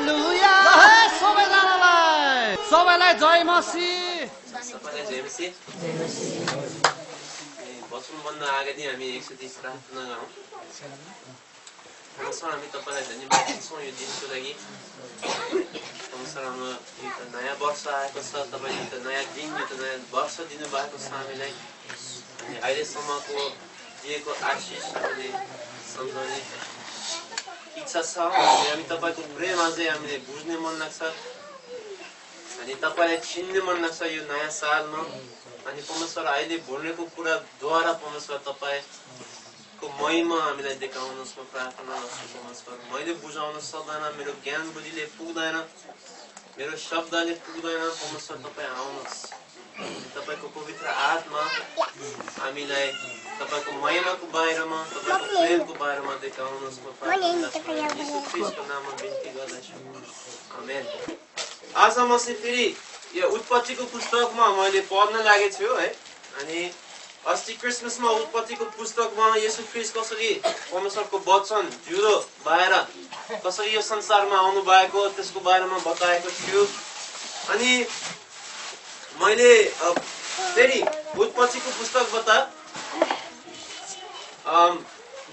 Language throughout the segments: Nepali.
हालेलुया सबैलाई जय मसीह सबैलाई जय मसीह वचनभन्दा अगाडि हामी 130 प्रार्थना गरौँ परमेश्वर हामी तपाईलाई धन्यवाद दिन्छौँ यो दिनको लागि परमेश्वर हाम्रो यो त नयाँ वर्ष आएको छ तपाईले यो त नयाँ दिन यो त नयाँ वर्ष दिनुभएको छ हामीलाई अनि अहिलेसम्मको दिएको आशिष हामीले सम्झने इच्छा छ हामी तपाईको प्रेम अझै हामीले बुझ्ने मन लाग्छ अनि तपाईलाई चिन्ने मन लाग्छ यो नयाँ सालमा अनि परमेश्वर अहिले बोलेको कुराद्वारा परमेश्वर तपाईको महिमा हामीलाई देखाउनुहोस् म प्रार्थना गर्छु परमेश्वर मैले बुझाउन सक्दैन मेरो ज्ञान बुद्धिले पुग्दैन मेरो शब्दले पुग्दैन परमेश्वर तपाईँ आउनुहोस् तपाईको पवित्र आत्मा हामीलाई तपाईको महिमाको बारेमा तपाईको प्रेमको बारेमा देखाउनुहोस् म प्रार्थना गर्छु येशू ख्रीष्टको नाममा बिन्ती गर्दछु आमेन आज म चाहिँ फेरि यो उत्पत्तिको पुस्तकमा मैले पढ्न लागेको छु है अनि अस्ति क्रिसमसमा उत्पत्तिको पुस्तकमा येशू ख्रीष्ट कसरी परमेश्वरको वचन जिउँदो भएर कसरी यो संसारमा आउनु भएको त्यसको बारेमा बताएको छु अनि मैले फेरि उत्पत्तिको पुस्तकबाट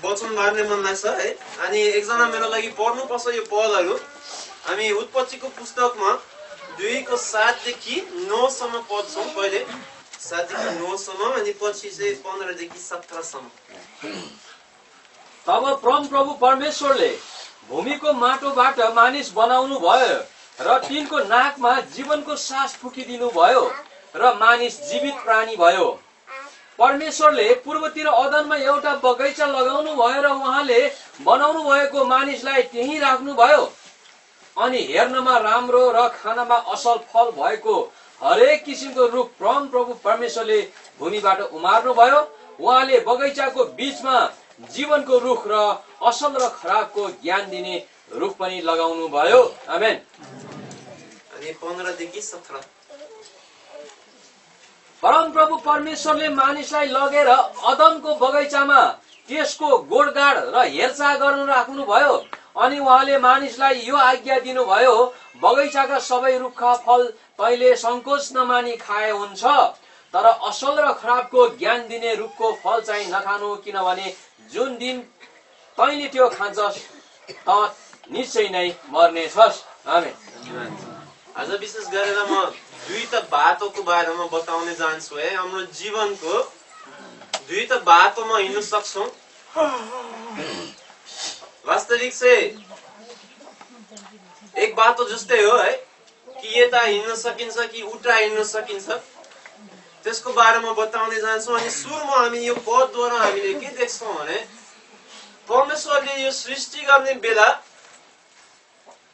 वचन मार्ने मन लाग्छ है अनि एकजना मेरो लागि पढ्नुपर्छ यो पदहरू हामी उत्पत्तिको पुस्तकमा 2:7 देखि 9 सम्म पढ्छौँ पहिले 7 देखि 9 सम्म अनि पछि चाहिँ 15 देखि 17 सम्म तब परमप्रभु परमेश्वरले भूमिको माटोबाट मानिस बनाउनु भयो र तिनको नाकमा जीवनको सास फुकिदिनु भयो र मानिस जीवित प्राणी भयो परमेश्वरले पूर्वतिर अदनमा एउटा बगैँचा लगाउनु भयो र उहाँले बनाउनु भएको मानिसलाई त्यही राख्नु भयो अनि हेर्नमा राम्रो र खानामा असल फल भएको हरेक किसिमको रुख परमप्रभु परमेश्वरले भूमिबाट उमार्नु भयो उहाँले बगैँचाको बीचमा जीवनको रुख र असल र खराबको ज्ञान दिने रुख पनि लगाउनु भयो आमेन अनि 15 देखि 17 परमप्रभु परमेश्वरले मानिसलाई लगेर अदनको बगैँचामा त्यसको गोडगाड र हेरचाह गर्न राख्नु भयो अनि उहाँले मानिसलाई यो आज्ञा दिनुभयो बगैँचाका सबै रुखका फल तैले संकोच नमानी खाए हुन्छ तर असल र खराबको ज्ञान दिने रुखको फल चाहिँ नखानु किनभने जुन दिन तैले त्यो खान्छस् त निश्चय नै मर्नेछस् आमेन आज विशेष गरेर म दुईटा बाटोको बारेमा बताउने जान्छु है हाम्रो जीवनको दुईटा बाटोमा हिँड्न सक्छौं वास्तविक चाहिँ एक बाटो जस्तै हो है कि यता हिँड्न सकिन्छ कि उता हिँड्न सकिन्छ त्यसको बारेमा बताउने जान्छौँ अनि सुरुमा हामी यो पदद्वारा हामीले के देख्छौँ भने परमेश्वरले यो सृष्टि गर्ने बेला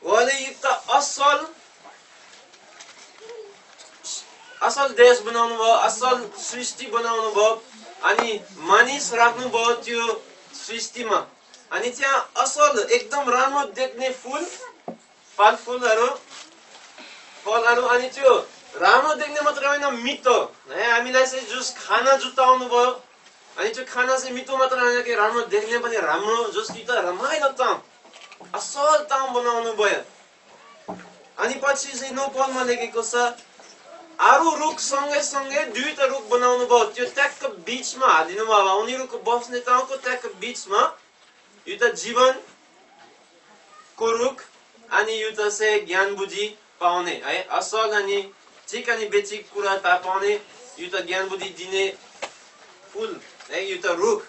उहाँले एउटा असल देश बनाउनु भयो असल सृष्टि बनाउनु भयो अनि मानिस राख्नु भयो त्यो सृष्टिमा अनि त्यहाँ असल एकदम राम्रो देख्ने फलफुलहरू अनि त्यो राम्रो देख्ने मात्र होइन मिठो है हामीलाई चाहिँ जुस खाना जुटाउनु भयो अनि त्यो खाना चाहिँ मिठो मात्र होइन कि राम्रो देख्ने पनि राम्रो जुस कि त रमाइलो ताम असल ताम बनाउनु भयो अनि पछि चाहिँ 9 पदमा लेखेको छ अरू रुख सँगै दुईटा रुख बनाउनु भयो त्यो ट्याक्क बीचमा हालिदिनु भयो उनीहरूको बस्ने ठाउँको ट्याक्क बीचमा एउटा जीवनको रुख अनि एउटा चाहिँ ज्ञान बुद्धि पाउने है असल अनि ठिक अनि बेचिक कुरा थाहा पाउने एउटा ज्ञान बुद्धि दिने फुल है एउटा रुख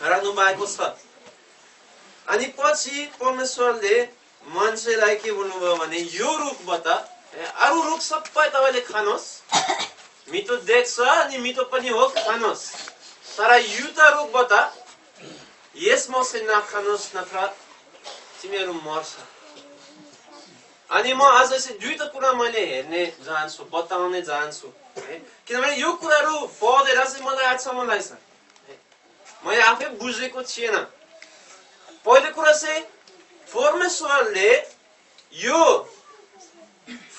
राख्नु भएको छ अनि पछि परमेश्वरले मान्छेलाई के भन्नुभयो भने यो रुखबाट अरू रुख सबै तपाईले खानुहोस् मिठो देख्छ अनि मिठो पनि हो खानुहोस् तर एउटा रुखबाट यसमा चाहिँ नखानुहोस् नत्र तिमीहरू मर्छ अनि म आज चाहिँ दुईटा कुरा मैले हेर्ने जान्छु बताउने जान्छु है किनभने यो कुराहरू पढेर चाहिँ मलाई आजसम्म लाग्छ मैले आफै बुझेको थिएन पहिलो कुरा चाहिँ परमेश्वरले यो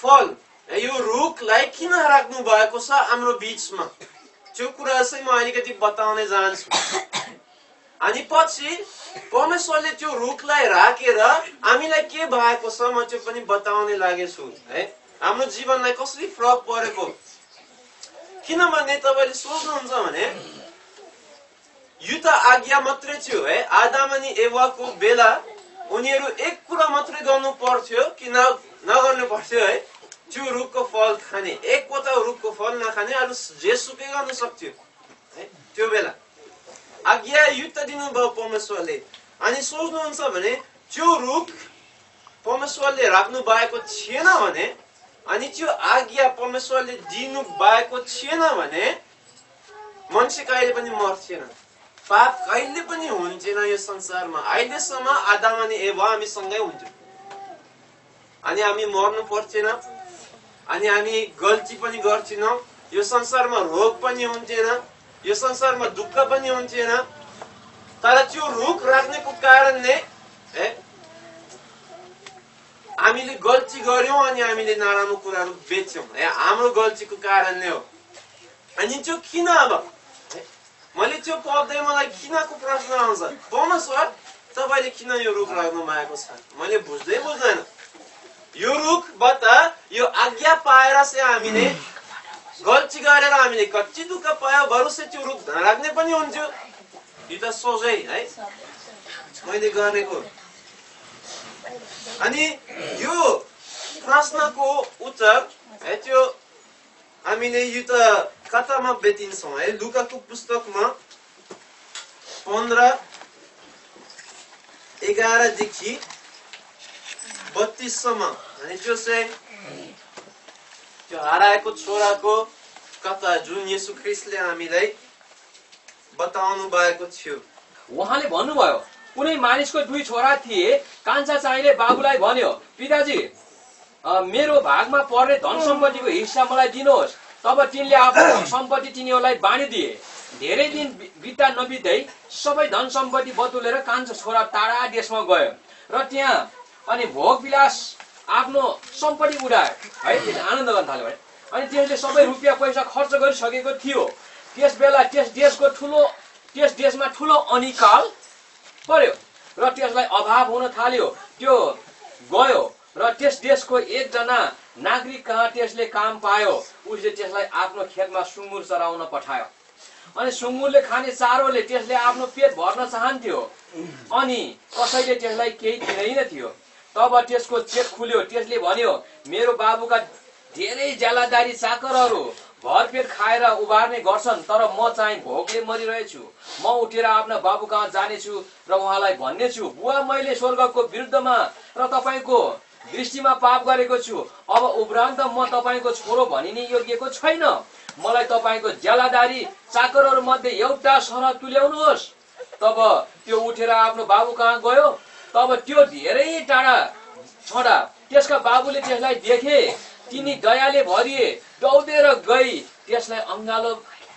फल यो रुखलाई किन राख्नु भएको छ हाम्रो बीचमा त्यो कुरा चाहिँ म अलिकति बताउने जान्छु अनि पछि परमेश्वरले त्यो रुखलाई राखेर हामीलाई के भएको छ म त्यो पनि बताउने लागेछु है। हाम्रो जीवनलाई कसरी फरक परेको, किनभने तपाईले सोच्नुहुन्छ भने यो त आज्ञा मात्रै थियो है। आदम अनि एवाको बेला उनीहरू एक कुरा मात्रै गर्नु पर्थ्यो कि नगर्नु पर्थ्यो है, त्यो रुखको फल खाने। एकवटा रुखको फल नखाने, अरू जेसुकै गर्न सक्थ्यो है। त्यो बेला आज्ञा यो त दिनुभयो परमेश्वरले। अनि सोच्नुहुन्छ भने त्यो रुख परमेश्वरले राख्नु भएको थिएन भने, अनि त्यो आज्ञा परमेश्वरले दिनु भएको थिएन भने मान्छे कहिले पनि मर्थेन, पाप कहिले पनि हुन्थेन यो संसारमा। अहिलेसम्म आदम अनि एवा हामी सँगै हुन्थ्यो, अनि हामी मर्नु पर्थेन, अनि हामी गल्ती पनि गर्थेनौँ। यो संसारमा रोग पनि हुन्थेन, यो संसारमा दुःख पनि हुन्थेन। तर त्यो रुख राख्नेको कारणले हामीले गल्ती गर्यौं अनि हामीले नराम्रो कुराहरू बेच्यौं, हाम्रो गल्तीको कारणले हो। अनि त्यो किन, अब मैले त्यो पढ्दै मलाई किनको प्रश्न आउँछ, परमेश्वर तपाईले किन यो रुख राख्नु भएको छ, मैले बुझ्दैन। यो रुखबाट यो आज्ञा पाएर चाहिँ हामीले गल्ती गरेर हामीले कति दुःख पायो, बरु चाहिँ त्यो रुख नराख्ने पनि हुन्थ्यो। यो त सोझै है मैले गरेको। अनि यो प्रश्नको उत्तर है त्यो हामीले यो त कथामा भेटिन्छौँ है, लुकाको पुस्तकमा 15:11 देखि 32 अनि त्यो चाहिँ त्यो हराएको छोराको कथा जुन येशू ख्रीष्टले हामीलाई बताउनु भएको थियो। उहाँले भन्नुभयो, कुनै मानिसको 2 छोरा थिए। कान्छा चाहिँले बाबुलाई भन्यो, पिताजी मेरो भागमा पर्ने धन सम्पत्तिको हिस्सा मलाई दिनुहोस्। तब तिनले आफ्नो सम्पत्ति तिनीहरूलाई बाँडिदिए। धेरै दिन बित्दा नबित्दै सबै धन सम्पत्ति बटुलेर कान्छा छोरा टाढा देशमा गयो र त्यहाँ अनि भोग विलास आफ्नो सम्पत्ति उडायो है, त्यसले आनन्द गर्न थाल्यो है। अनि त्यसले सबै रुपियाँ पैसा खर्च गरिसकेको थियो। त्यस बेला त्यस देशमा ठुलो अनिकाल पर्यो र त्यसलाई अभाव हुन थाल्यो। त्यो गयो र त्यस देशको एकजना नागरिक कहाँ त्यसले काम पायो। उसले त्यसलाई आफ्नो खेतमा सुँगुर चराउन पठायो। अनि सुँगुरले खाने चारोले त्यसले आफ्नो पेट भर्न चाहन्थ्यो, अनि कसैले त्यसलाई केही दिँदैन थियो। तब त्यसको चेत खुल्यो। त्यसले भन्यो, मेरो बाबुका धेरै ज्यालादारी चाकरहरू भरपेट खाएर उबार्ने गर्छन्, तर म चाहिँ भोकले मरिरहेछु। म उठेर आफ्ना बाबु कहाँ जानेछु र उहाँलाई भन्नेछु, बुवा मैले स्वर्गको विरुद्धमा र तपाईँको दृष्टिमा पाप गरेको छु। अब उपरान्त म तपाईँको छोरो भनिने योग्यको छैन। मलाई तपाईँको ज्यालादारी चाकरहरू मध्ये एउटा सरह तुल्याउनुहोस्। तब त्यो उठेर आफ्नो बाबु कहाँ गयो। तब त्यो धेरै टाढा छँदा त्यसका बाबुले त्यसलाई देखे। तिनी दयाले भरिए, दौडेर गई त्यसलाई अङ्गालो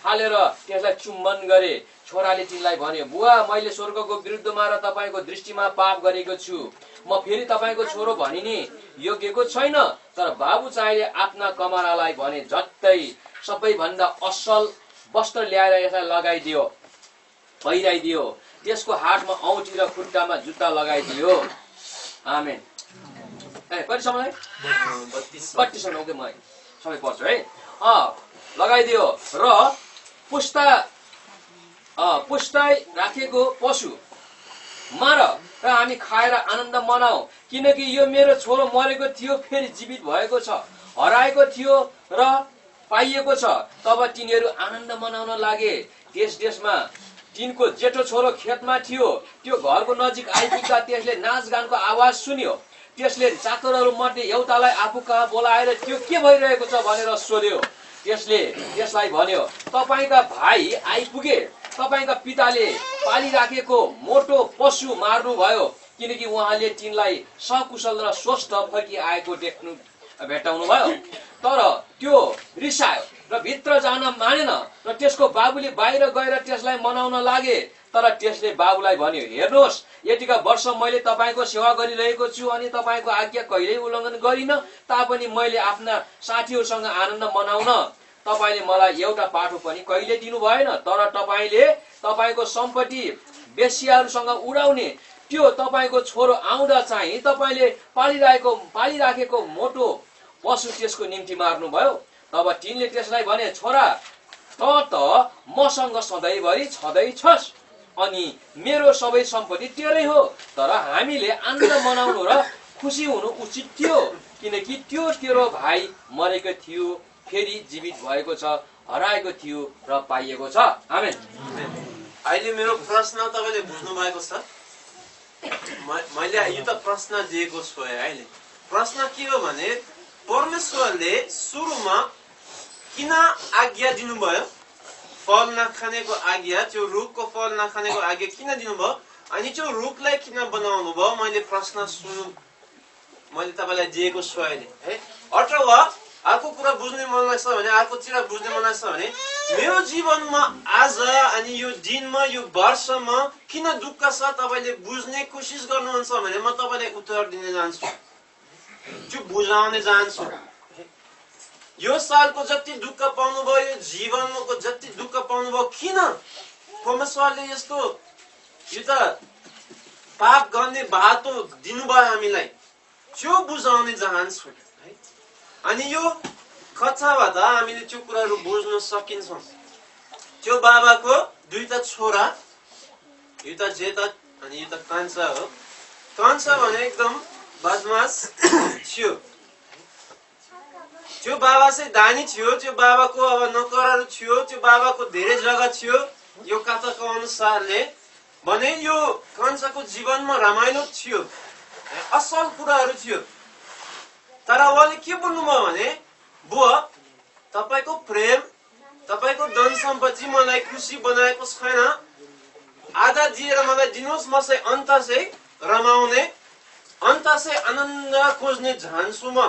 हालेर त्यसलाई चुम्बन गरे। छोराले तिनलाई भन्यो, बुवा मैले स्वर्गको विरुद्धमा र तपाईँको दृष्टिमा पाप गरेको छु। म फेरि तपाईँको छोरो भनिने योग्यको छैन। तर बाबु चाहिए आफ्ना कमरालाई भने जत्तै सबैभन्दा असल वस्त्र ल्याएर यसलाई लगाइदियो, पहिराइदियो। त्यसको हातमा औँठी र खुट्टामा जुत्ता लगाइदियो। आमेन। कतिसम्म 32 ओके, म सबै पढ्छु है। लगाइदियो र पुस्ताइ राखेको पशु मार र हामी खाएर आनन्द मनाऊ, किनकि यो मेरो छोरो मरेको थियो फेरि जीवित भएको छ, हराएको थियो र पाइएको छ। तब तिनीहरू आनन्द मनाउन लागे। त्यस देशमा तिनको जेठो छोरो खेतमा थियो। त्यो घरको नजिक आइपुग्दा त्यसले नाचगानको आवाज सुन्यो। त्यसले चाकरहरू मध्ये एउटालाई आफू कहाँ बोलाएर त्यो के भइरहेको छ भनेर सोध्यो। त्यसले त्यसलाई भन्यो, तपाईँका भाइ आइपुगे। तपाईँका पिताले पालिराखेको मोटो पशु मार्नुभयो, किनकि उहाँले तिनलाई सकुशल र स्वस्थ फर्किआएको भेटाउनु भयो। तर त्यो रिसायो र भित्र जान मानेन र त्यसको बाबुले बाहिर गएर त्यसलाई मनाउन लागे। तर त्यसले बाबुलाई भन्यो, हेर्नुहोस् यतिका वर्ष मैले तपाईँको सेवा गरिरहेको छु अनि तपाईँको आज्ञा कहिल्यै उल्लङ्घन गरिन, तापनि मैले आफ्ना साथीहरूसँग आनन्द मनाउन तपाईले मलाई एउटा पाठो पनि कहिले दिनु भएन। तर तपाईले तपाईको सम्पत्ति बेस्याहरूसँग उडाउने त्यो तपाईको छोरो आउँदा चाहिँ तपाईले पालिराखेको मोटो पशु त्यसको निम्ति मार्नुभयो। तब तिनले त्यसलाई भने, छोरा त मसँग सधैँभरि छँदैछस् अनि मेरो सबै सम्पत्ति तेरै हो। तर हामीले आनन्द मनाउनु र खुसी हुनु उचित थियो, किनकि त्यो तेरो भाइ मरेको थियो, फेरि जीवित भएको छ, हराएको थियो र पाइएको छ। आमेन। अहिले मेरो प्रश्न तपाईले बुझ्नु भएको छ? मैले यो त प्रश्न दिएको छु। अहिले प्रश्न के हो भने, परमेश्वरले सुरुमा किन आज्ञा दिनुभयो? फल नखानेको आज्ञा, त्यो रुखको फल नखानेको आज्ञा किन दिनुभयो? अनि त्यो रुखलाई किन बनाउनु भयो? मैले तपाईलाई दिएको छु अहिले है। अथवा अर्को कुरा बुझ्ने मन लाग्छ भने, अर्कोतिर बुझ्ने मन लाग्छ भने, मेरो जीवनमा आज अनि यो दिनमा यो वर्षमा किन दुःख छ तपाईले बुझ्ने कोसिस गर्नुहुन्छ भने म तपाईलाई उत्तर दिन जान्छु, त्यो बुझाउने जान्छु। यो सालको जति दुःख पाउनुभयो, यो जीवनको जति दुःख पाउनुभयो, किन परमेश्वरले यस्तो यो त पाप गर्ने बाटो दिनुभयो हामीलाई, त्यो बुझाउने चाहन्छु है। अनि यो कथाबाट हामीले त्यो कुराहरू बुझ्न सकिन्छौँ। त्यो बाबाको दुईटा छोरा, एउटा जेठा अनि एउटा कान्छा हो। कान्छा भने एकदम बदमास थियो। त्यो बाबा चाहिँ दानी थियो, त्यो बाबाको अब नोकरहरू थियो, त्यो बाबाको धेरै जग्गा थियो। यो कथाको अनुसारले भने यो कान्छाको जीवनमा रमाइलो थियो, असल कुराहरू थियो। तर उहाँले के भन्नुभयो भने, बुवा तपाईको प्रेम, तपाईको धन सम्पत्ति मलाई खुसी बनाएको छैन, आधा दिएर मलाई दिनुहोस्, म चाहिँ अन्त चाहिँ रमाउने, अन्त चाहिँ आनन्द खोज्ने जान्छु म।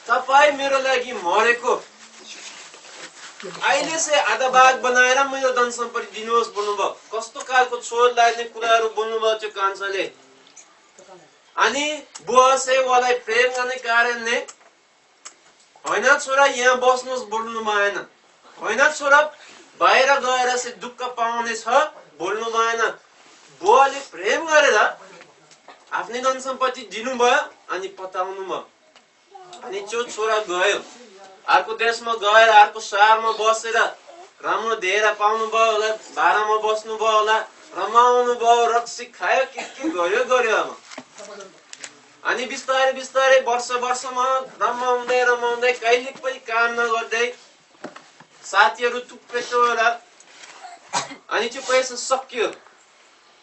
तपाईँ मेरो लागि मरेको, अहिले चाहिँ आधा भाग बनाएर मेरो धन सम्पत्ति दिनुहोस् भन्नुभयो। कस्तो खालको छोड लाग्ने कुराहरू बोल्नुभयो त्यो कान्छाले। अनि बुवा चाहिँ उहाँलाई प्रेम गर्ने कारणले, होइन छोरा यहाँ बस्नुहोस् बोल्नु भएन, होइन छोरा बाहिर गएर चाहिँ दुःख पाउने छ बोल्नु भएन। बुवाले प्रेम गरेर आफ्नै धन सम्पत्ति दिनुभयो अनि पताउनु भयो। अनि त्यो छोरा गयो, अर्को देशमा गएर अर्को सहरमा बसेर राम्रो धेरै पाउनु भयो होला, भाडामा बस्नु भयो होला, रमाउनु भयो, रक्सी खायो, के गर्यो अब। अनि बिस्तारै बिस्तारै वर्षमा रमाउँदै कहिले पनि काम नगर्दै साथीहरू थुप्रेको होला। अनि त्यो पैसा सकियो।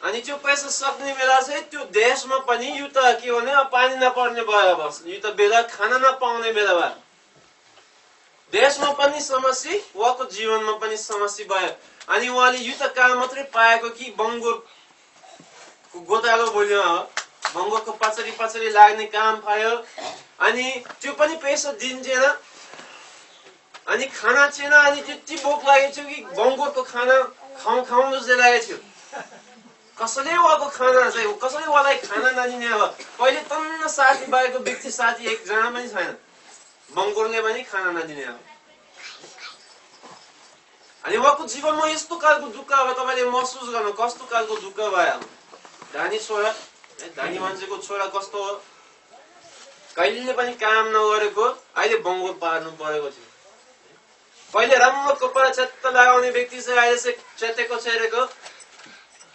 अनि त्यो पैसा सक्ने बेला चाहिँ त्यो देशमा पनि यो त के भने पानी नपर्ने भयो, बस यो त बेला खाना नपाउने बेला भयो। देशमा पनि समस्या, उहाँको जीवनमा पनि समस्या भयो। अनि उहाँले यो त काम मात्रै पाएको कि बङ्गुरको गोतालो बोल्यो, बङ्गुरको पछाडि लाग्ने काम पायो। अनि त्यो पनि पैसा दिन्थेन, अनि खाना थिएन। अनि त्यति भोक लागेको थियो कि बङ्गुरको खाना खाउँ जस्तै लागेको थियो। कसैले उहाँको खाना चाहिँ, कसैले उहाँलाई खाना नदिने। अब पहिले तन्न साथी भएको व्यक्ति साथी एकजना पनि छैन, बङ्गुरले पनि खाना नदिने। अब अनि उहाँको जीवनमा यस्तो खालको दुःख अब तपाईँले महसुस गर्नु, कस्तो खालको दुःख भयो। धनी छोरा, धनी मान्छेको छोरा कस्तो हो, कहिले पनि काम नगरेको, अहिले बङ्गुर पार्नु परेको थियो। पहिले राम्रो कपडा च्यात्त लगाउने व्यक्ति चाहिँ अहिले चाहिँ च्यातेको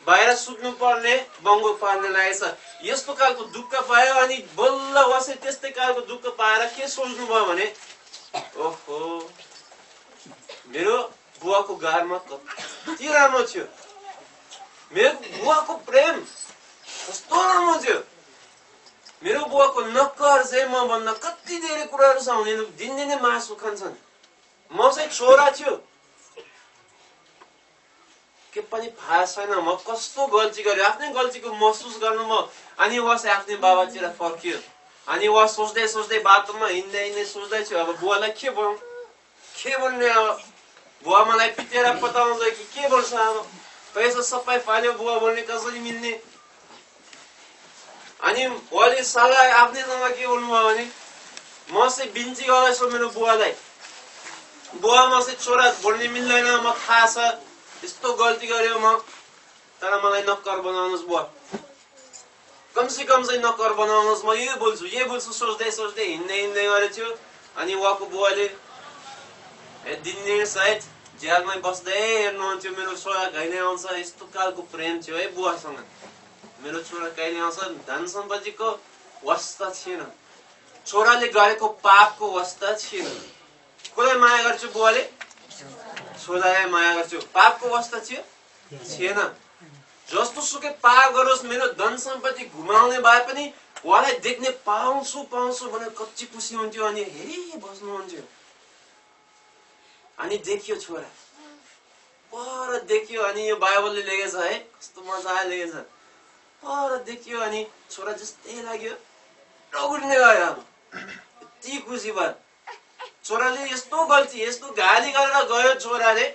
बाहिर सुत्नु पर्ने, बङ्गुर पार्ने लागेछ। यस्तो खालको दुःख पायो। अनि बल्ल उहाँले त्यस्तै खालको दुःख पाएर के सोच्नु भयो भने, ओहो मेरो बुवाको घरमा कति राम्रो थियो, मेरो बुवाको प्रेम कस्तो राम्रो थियो, मेरो बुवाको नक्कर चाहिँ म भन्दा कति धेरै कुराहरू छ, हुने दिनदिनै मासु खान्छन्, म चाहिँ छोरा थियो, के पनि थाहा छैन म कस्तो गल्ती गरेँ, आफ्नै गल्तीको महसुस गर्नु म। अनि उहाँ चाहिँ आफ्नै बाबातिर फर्कियो। अनि उहाँ सोच्दै बाटोमा हिँड्दै सोच्दै थियो, अब बुवालाई के भन्ने, अब बुवा मलाई पिटेर पताउँछ कि के गर्छ, अब पैसा सबै फाल्यो, बुवा बोल्ने कसरी मिल्ने। अनि उहाँले सल्लाह आफ्नैसँग के भन्नुभयो भने, म चाहिँ बिन्ती गर्दैछु मेरो बुवालाई, बुवा म चाहिँ छोरा बोल्ने मिल्दैन, म थाहा छ यस्तो गल्ती गर्यो म, तर मलाई नक्कर बनाउनुहोस् बुवा, कमसे कम चाहिँ नक्कर बनाउनुहोस्, म यही बोल्छु सोच्दै सोच्दै हिँड्दै गरेको थियो। अनि उहाँको बुवाले दिन सायद जेलमै बस्दै हेर्नुहुन्थ्यो, मेरो छोरा कहिले आउँछ, यस्तो खालको प्रेम थियो है बुवासँग। मेरो छोरा कहिले आउँछ, धन सम्पत्तिको वास्ता थिएन, छोराले गरेको पापको वास्ता थिएन। कसलाई माया गर्छु बुवाले? छोरालाई माया गर्छु। पापको वास्ता थियो? थिएन। जस्तो सुकै पाप गरोस्, मेरो धन सम्पत्ति घुमाउने भए पनि उहाँलाई देख्ने पाउँछु भनेर कच्ची खुसी हुन्थ्यो, अनि हेरि बस्नुहुन्थ्यो। अनि देखियो छोरा, पर देखियो, अनि यो बाइबलले लेखेछ है, कस्तो मजाले लेखेछ, पर देखियो अनि छोरा जस्तै लाग्यो, दौड्ने गयो। अब यति खुसी भयो, छोराले यस्तो गल्ती, यस्तो गाली गरेर गयो छोराले।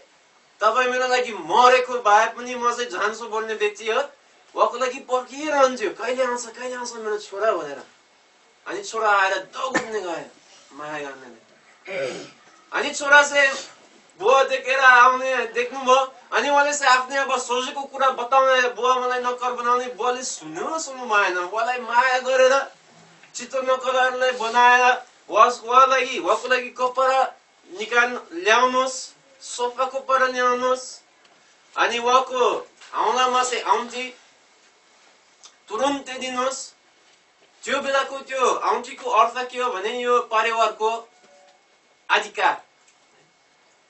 तपाईँ मेरो लागि मरेको भए पनि म चाहिँ जान्छु बोल्ने व्यक्ति हो, उहाँको लागि पर्खिरहन्थ्यो, कहिले आउँछ मेरो छोरा भनेर। अनि छोरा आएर दौड्ने गयो माया गर्नेले। अनि छोरा चाहिँ बुवा देखेर आउने देख्नुभयो, अनि उहाँले चाहिँ आफ्नै अब सोचेको कुरा बताउने, बुवा मलाई नक्कर बनाउने। बुवाले सुन्नु भएन, उहाँलाई माया गरेर चित्त नक्करलाई बनाएर उहाँको लागि कपडा ल्याउनुहोस्, सफा कपडा ल्याउनुहोस्। अनि उहाँको औँलामा चाहिँ औँठी तुरुन्तै दिनुहोस्। त्यो बेलाको त्यो औँठीको अर्थ के हो भने यो परिवारको अधिकार।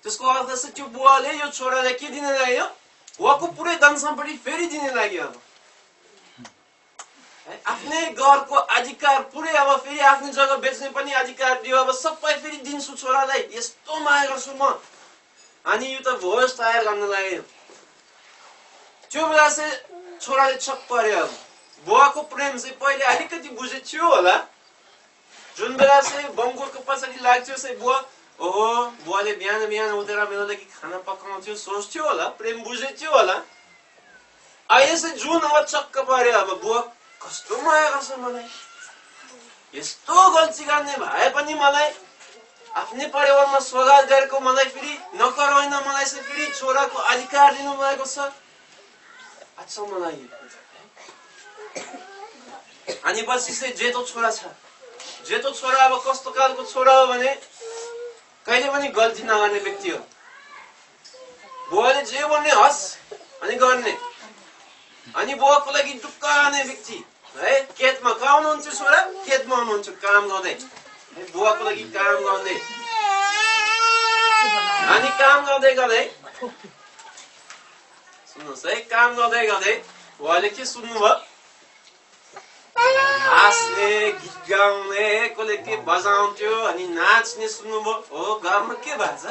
त्यसको अर्थ चाहिँ त्यो बुवाले यो छोरालाई के दिने लाग्यो, उहाँको पुरै धन सम्पत्ति फेरि दिने लाग्यो। अब आफ्नै घरको अधिकार पुरै, अब फेरि आफ्नो जग्गा बेच्ने पनि अधिकार दियो, अब सबै फेरि दिन्छु छोरालाई, यस्तो माया गर्छु म। अनि यो त भोज तयार गर्न लाग्यो। त्यो बेला चाहिँ छोराले छक्क पर्यो। अब बुवाको प्रेम चाहिँ पहिले अलिकति बुझेको थियो होला, जुन बेला चाहिँ बङ्गुरको पछाडि लाग्थ्यो चाहिँ बुवा, ओहो बुवाले बिहान उठेर मेरो लागि खाना पकाउँथ्यो, सोच्थ्यो होला, प्रेम बुझेथ्यो होला। अहिले चाहिँ जुन अब छक्क पर्यो, अब बुवा कस्तो माया गर्छ मलाई, यस्तो गल्ती गर्ने भए पनि मलाई आफ्नै परिवारमा स्वागत गरेको, मलाई फेरि नक्कर होइन, मलाई चाहिँ फेरि छोराको अधिकार दिनु भएको छ। अचम्म लाग्यो। अनि पछि चाहिँ जेठो छोरा छ, जेठो छोरा अब कस्तो खालको छोरा हो भने कहिले पनि गल्ती नगर्ने व्यक्ति हो। बुवाले जे भन्ने हस् अनि गर्ने, अनि बुवाको लागि दुःख आउने व्यक्ति है। खेतमा कहाँ हुनुहुन्छ छोरा? खेतमा हुनुहुन्छ काम गर्दै, बुवाको लागि काम गर्दै। अनि काम गर्दै सुन्नुहोस् है, काम गर्दै उहाँले के सुन्नुभयो? हाँस्ने, गीत गाउने, कसले के बजाउँथ्यो अनि नाच्ने सुन्नुभयो। हो घरमा के भएछ?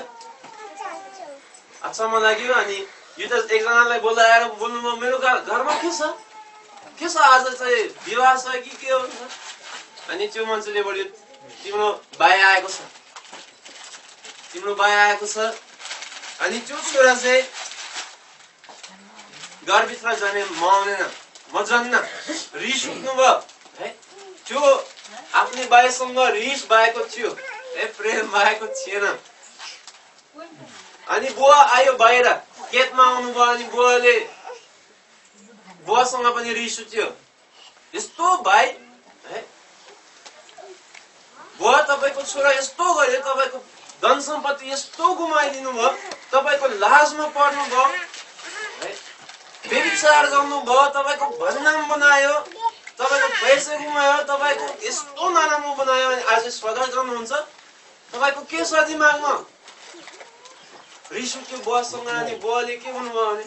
अचम्म लाग्यो। अनि यो त एकजनालाई बोलाएर बोल्नुभयो, मेरो घरमा के छ आज चाहिँ विवाह छ कि के हो? अनि त्यो मान्छेले बोल्यो, तिम्रो भाइ आएको छ। अनि त्यो छोरा चाहिँ घरभित्र जाने म जान्न, रिस उठ्नुभयो है। त्यो आफ्नै भाइसँग रिस भएको थियो है, प्रेम भएको थिएन। अनि बुवा आयो बाहिर, खेतमा आउनुभयो। अनि बुवासँग पनि रिस उठ्यो, यस्तो भाइ है, बुवा तपाईँको छोरा यस्तो गर्यो, तपाईँको धन सम्पत्ति यस्तो गुमाइदिनु भयो, तपाईँको लाजमा पर्नुभयो है, व्यभिचार गर्नुभयो, तपाईँको बदनाम बनायो, तपाईँको पैसा गुमायो, तपाईँको यस्तो नराम्रो बनायो। अनि आज स्वागत गर्नुहुन्छ, तपाईँको के छ दिमागमा? रिस उठ्यो बुवासँग। अनि बुवाले के भन्नुभयो भने,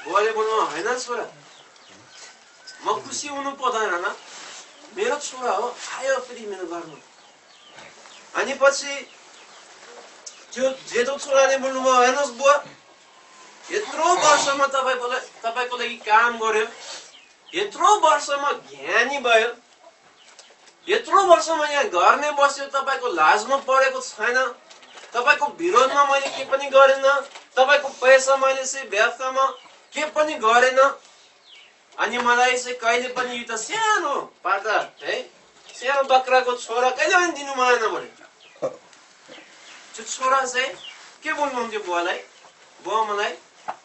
बुवाले भन्नुभयो, होइन छोरा, म खुसी हुनु पर्दैन न, मेरो छोरा हो, आयो फेरि मेरो घरमा। अनि पछि त्यो जेठो छोराले भन्नुभयो, हेर्नुहोस् बुवा, यत्रो वर्षमा तपाईँको लागि काम गर्यो, यत्रो वर्षमा ज्ञानी भयो, यत्रो वर्षमा यहाँ घरमै बस्यो, तपाईँको लाजमा परेको छैन, तपाईँको विरोधमा मैले के पनि गरेन, तपाईँको पैसा मैले चाहिँ व्यर्थमा के पनि गरेन। अनि मलाई चाहिँ कहिले पनि यो त सानो पाटा है, सानो बाख्राको छोरा कहिले पनि दिनु भएन भने त्यो छोरा चाहिँ के बोल्नुहुन्थ्यो बुवालाई, बुवा मलाई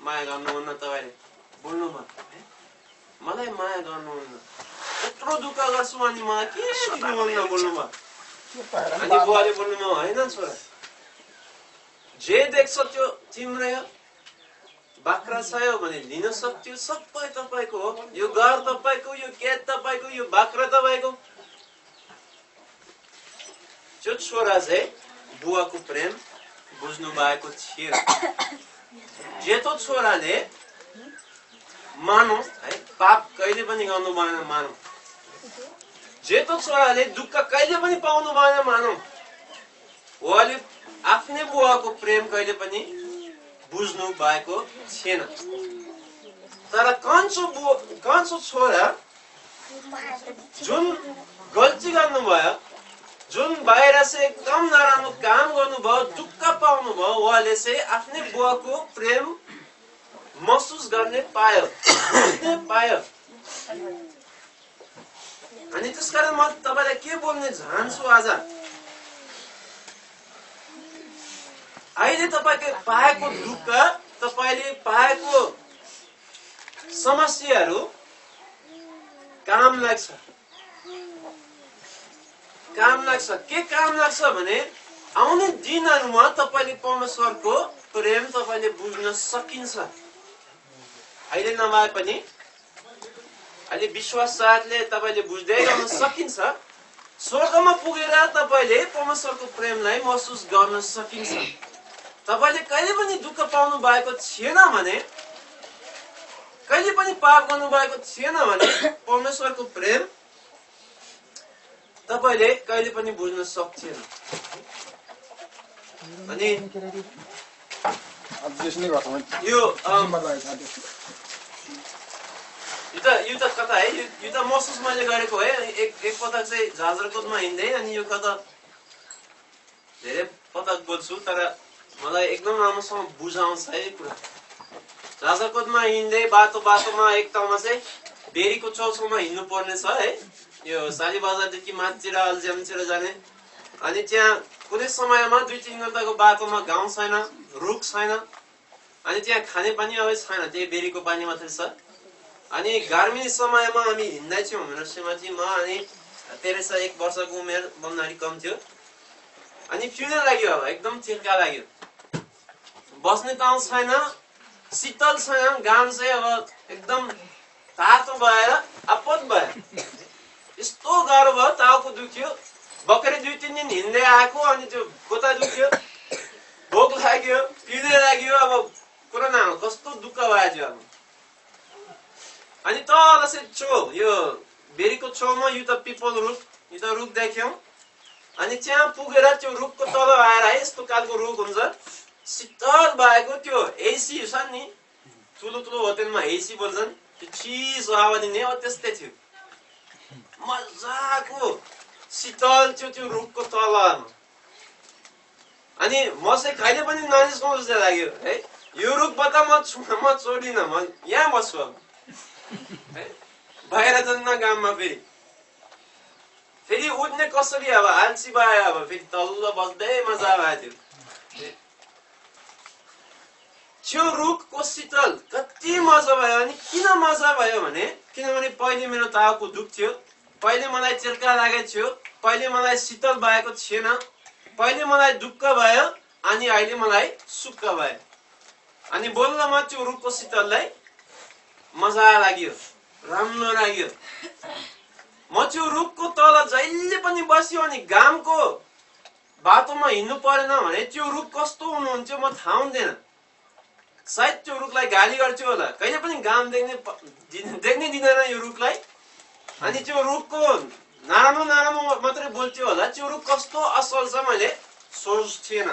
माया गर्नुहुन्न, तपाईँले बोल्नुभयो मलाई माया गर्नुहुन्न, यत्रो दुःख गर्छु अनि मलाई के दिनुहुन्न बोल्नुभयो। अनि बुवाले बोल्नुभयो होइन छोरा, जे देख्छ त्यो तिम्रै हो, बाख्रा छ भने लिन सक्थ्यो, सबै तपाईँको हो, यो घर तपाईँको, यो खेत तपाईँको, यो बाख्रा तपाईँको। त्यो छोरा चाहिँ बुवाको प्रेम बुझ्नु भएको थिएन। जेठो छोराले मानौ है पाप कहिले पनि गर्नु भएन मानौ, जेठो छोराले दुःख कहिले पनि पाउनु भएन मानौ, उहाँले आफ्नै बुवाको प्रेम कहिले पनि बुझ्नु भएको थिएन। तर कान्छो छोरा जुन गल्ती गर्नुभयो, जुन बाहिर चाहिँ एकदम नराम्रो काम गर्नुभयो, दुःख पाउनुभयो, उहाँले चाहिँ आफ्नै बुवाको प्रेम महसुस गर्ने पायो। अनि त्यसकारण म तपाईँलाई के बोल्न चाहन्छु आज, अहिले तपाईँले पाएको दुःख, तपाईँले पाएको समस्याहरू काम लाग्छ। के काम लाग्छ भने आउने दिनहरूमा तपाईँले परमेश्वरको प्रेम तपाईँले बुझ्न सकिन्छ। अहिले नभए पनि अहिले विश्वास साथले तपाईँले बुझ्दै गर्न सकिन्छ। स्वर्गमा पुगेर तपाईँले परमेश्वरको प्रेमलाई महसुस गर्न सकिन्छ। तपाईँले कहिले पनि दुःख पाउनु भएको थिएन भने, कहिले पनि पाप गर्नु भएको थिएन भने परमेश्वरको प्रेम तपाईँले कहिले पनि बुझ्न सक्थेन। अनि यो त कथा है, यो त महसुस मैले गरेको है। एक पटक चाहिँ जाजरकोटमा हिँड्दै, अनि यो कथा धेरै पटक बोल्छु तर मलाई एकदम राम्रोसँग बुझाउँछ है कुरा। जाजरकोटमा हिँड्दै बाटोमा एक ठाउँमा चाहिँ बेरीको छेउछाउमा हिँड्नु पर्ने छ है, यो साली बजारदेखि माथितिर अल्झ्यामतिर जाने। अनि त्यहाँ कुनै समयमा 2-3 घण्टाको बाटोमा गाउँ छैन, रुख छैन, अनि त्यहाँ खाने पानी अब छैन, त्यही बेरीको पानी मात्रै छ। अनि गर्मी समयमा हामी हिँड्दै थियौँ मेरो श्रीमती म अनि तेरेसा, 1 वर्षको उमेर भन्दाखेरि कम थियो। अनि पिउन लाग्यो, अब एकदम चिर्का लाग्यो, बस्ने ठाउँ छैन, शीतल छैन, घाम चाहिँ अब एकदम तातो भएर आपत भयो, यस्तो गाह्रो भयो, टाउको दुख्यो, भर्खरै 2-3 दिन हिँड्दै आएको, अनि त्यो गोता दुख्यो, भोक लाग्यो, पिउनै लाग्यो, अब कुरा न कस्तो दुःख भयो थियो। अनि तल चाहिँ यो बेरीको छेउमा यो त पिपल रुख, यो त रुख देख्यौँ। अनि त्यहाँ पुगेर त्यो रुखको तल आएर है, यस्तो खालको रुख हुन्छ, शीतल भएको, त्यो एसी छ नि, ठुलो होटेलमा एसी बोल्छन्, त्यो चिसो हावा दिने, अब त्यस्तै थियो, मजाको शीतल थियो त्यो रुखको तलमा। अनि म चाहिँ कहिले पनि ननिस्कौँ जस्तो लाग्यो है, यो रुखबाट म छोडिनँ, म यहाँ बस्छु अब है, बाहिर जान्न गाममा। फेरि उठ्ने कसरी, अब आल्सी भयो, अब फेरि तल्लो बस्दै मजा भयो थियो। त्यो रुखको शीतल कति मजा भयो। अनि किन मजा भयो भने, किनभने पहिले मेरो टाउको दुख्थ्यो, पहिले मलाई चिर्का लागेको थियो, पहिले मलाई शीतल भएको थिएन, पहिले मलाई दुःख भयो, अनि अहिले मलाई सुख भयो। अनि बोल्नमा त्यो रुखको शीतललाई मजा लाग्यो, राम्रो लाग्यो। म त्यो रुखको तल जहिले पनि बस्यो, अनि घामको बाटोमा हिँड्नु परेन भने त्यो रुख कस्तो हुनुहुन्थ्यो म थाहा हुन्थेन। सायद त्यो रुखलाई गाली गर्थ्यो होला, कहिले पनि घाम देख्ने दिँदैन यो रुखलाई। अनि त्यो रुखको नराम्रो मात्रै बोल्थ्यो होला, त्यो रुख कस्तो असल छ मैले सोच्थेन।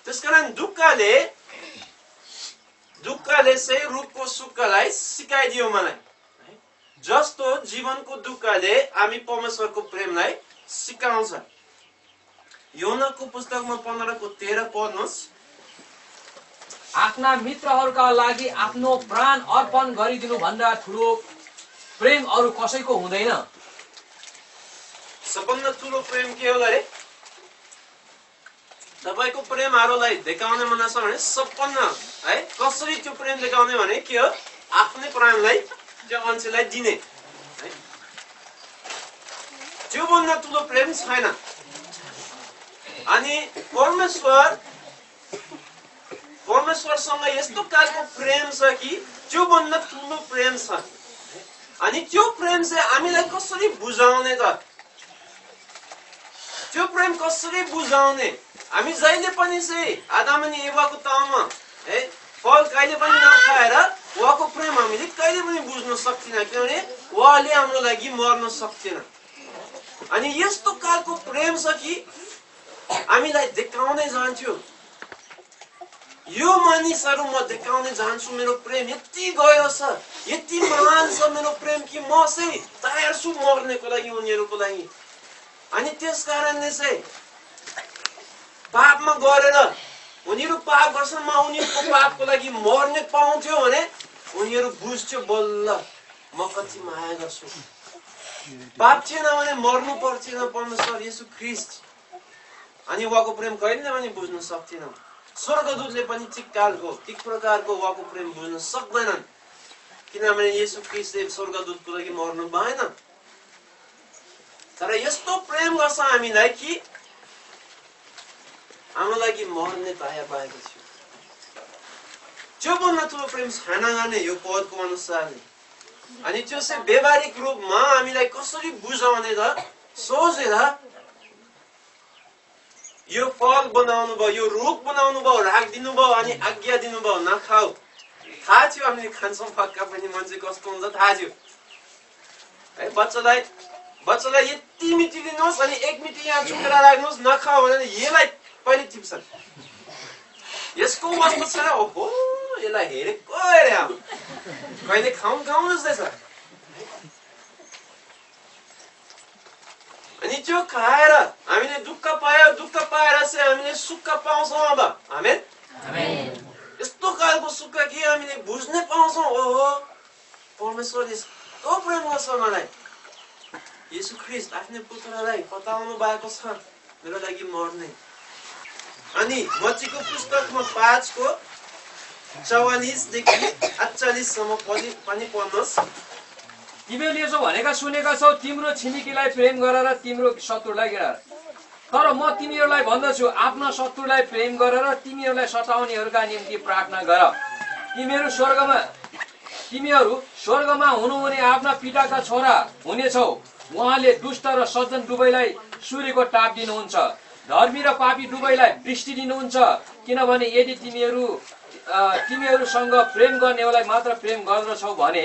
त्यसकारण दुःखले चाहिँ रुखको सुखलाई सिकाइदियो मलाई, जस्तो जीवनको दुःखले हामी परमेश्वरको प्रेमलाई सिकाउँछ। योनाको पुस्तकमा 15:13 पढ्नुहोस्। आफ्ना मित्रहरूका लागि आफ्नो प्राण अर्पण गरिदिनु भन्दा ठुलो प्रेम अरू कसैको हुँदैन। सबभन्दा ठुलो प्रेम के हो गरे तपाईको प्रेमहरूलाई देखाउने मन छ भने सबभन्दा है कसरी त्यो प्रेम देखाउने भने के हो आफ्नै प्राणलाई त्यो मान्छेलाई दिने है त्यो भन्दा ठुलो प्रेम छैन अनि परमेश्वरसँग यस्तो खालको प्रेम छ कि त्यो भन्दा ठुलो प्रेम छ अनि त्यो प्रेम चाहिँ हामीलाई कसरी बुझाउने त त्यो प्रेम कसरी बुझाउने हामी जहिले पनि चाहिँ आदम अनि एवाको ताउमा है फल कहिले पनि नखाएर उहाँको प्रेम हामीले कहिले पनि बुझ्न सक्दिन किनभने उहाँले हाम्रो लागि मर्न सक्दैन अनि यस्तो खालको प्रेम छ कि हामीलाई देखाउँदै जान्थ्यो यो मानिसहरू म देखाउँदै जान्छु मेरो प्रेम यति गहिरो छ यति महान छ मेरो प्रेम कि म चाहिँ तयार छु मर्नेको लागि उनीहरूको लागि अनि त्यस कारणले चाहिँ पापमा गरेर उनीहरू पाप गर्छन् म उनीहरूको पापको लागि मर्ने पाउँथ्यो भने उनीहरू बुझ्थ्यो बल्ल म कति माया गर्छु पाप थिएन भने मर्नु पर्थेन परमेश्वर येशू ख्रीष्ट अनि उहाँको प्रेम कहिले पनि बुझ्न सक्थिन स्वर्गदूतले पनि ठिक प्रकारको उहाँको प्रेम बुझ्न सक्दैनन् किनभने येशू ख्रीष्टले स्वर्गदूतको लागि मर्नु भएन तर यस्तो प्रेम गर्छ हामीलाई कि हाम्रो लागि मर्ने दया पाएको थियो त्यो भन्दा ठुलो प्रेम छैन गर्ने यो पदको अनुसारले अनि त्यो चाहिँ व्यवहारिक रूपमा हामीलाई कसरी बुझाउने त सोचेर यो फल बनाउनु भयो यो रुख बनाउनु भयो राखिदिनु भयो अनि आज्ञा दिनुभयो नखाऊ थाहा थियो हामीले खान्छौँ पक्का पनि मान्छे कस्तो हुन्छ थाहा थियो है बच्चालाई यति मिठी दिनुहोस् अनि एक मिठी यहाँ छुटेर राख्नुहोस् नखाऊ भने यसलाई पहिले टिप्छन् यसको वस्तु छैन ओहो यसलाई हेरेको हेरे अब कहिले खाउँ जस्तै छ अनि त्यो खाएर हामीले दुःख पाएर चाहिँ हामीले सुख पाउँछौँ अब आमेन यस्तो खालको सुख कि हामीले बुझ्नै पाउँछौँ ओहो परमेश्वर यस्तो प्रेम गर्छ मलाई येशू ख्रीष्ट आफ्नै पुत्रलाई बताउनु भएको छ मेरो लागि मर्ने अनि मत्तीको पुस्तकमा 5 को 44 देखि 48 सम्म पनि पढ्नुहोस् तिमीहरूले यसो भनेका सुनेका छौ तिम्रो छिमेकीलाई प्रेम गरेर तिम्रो शत्रुलाई घृणा तर म तिमीहरूलाई भन्दछु आफ्ना शत्रुलाई प्रेम गरेर तिमीहरूलाई सताउनेहरूका निम्ति प्रार्थना गर तिमीहरू स्वर्गमा हुनुहुने आफ्ना पिताका छोरा हुनेछौ उहाँले दुष्ट र सज्जन दुवैलाई सूर्यको ताप दिनुहुन्छ धर्मी र पापी दुवैलाई वृष्टि दिनुहुन्छ किनभने यदि तिमीहरूसँग प्रेम गर्नेहरूलाई मात्र प्रेम गर्दछौ भने